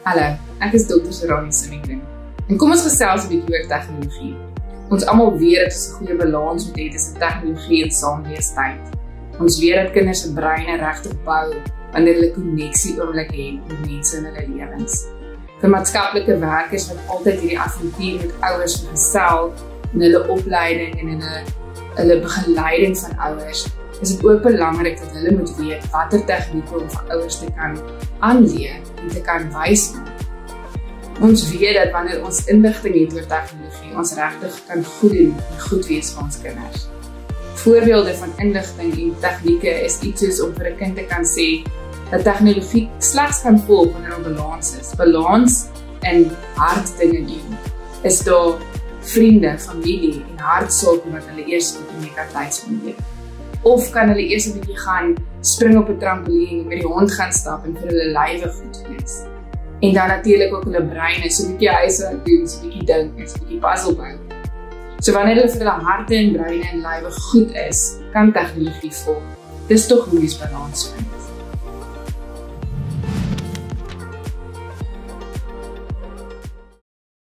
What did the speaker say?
Hallo, ek is Dr. Serrani Simmington. En kom ons gesels 'n bietjie oor tegnologie. Ons almal weet dat ons 'n goeie balans moet hê tussen tegnologie en saamleestyd. Ons weet dat kinders se breine regtig bou wanneer hulle koneksie oomblik het met mense in hulle lewens. Vir maatskaplike werkers wat altyd hierdie avontuur met ouers vergesel in hulle opleiding en in hulle begeleiding van ouers, is dit ook belangrik dat hulle moet weet watter tegnieke om vir ouers te kan aanleer en te kan wys maak. Ons weet dat wanneer ons inligting het oor tegnologie, ons regtig kan goed doen en goed wees vir ons kinders. Voorbeelde van inligting en tegnieke is iets soos om vir 'n kind te kan sê dat tegnologie slegs kan volg wanneer daar balans is. Balans in hartdinge doen. Is daar vriende, familie en hartsake wat hulle eers met mekaar tyd spandeer? Of kan hulle eers 'n bietjie gaan spring op 'n trampoline en met die hond gaan stap en vir hulle lywe goed wees? En dan natuurlik ook hulle breine, so 'n bietjie huiswerk doen, so 'n bietjie dink, en so 'n bietjie puzzle bou. So wanneer hulle vir hulle harte en breine en lywe goed is, kan tegnologie volg. Dis tog hoe mens balans vind.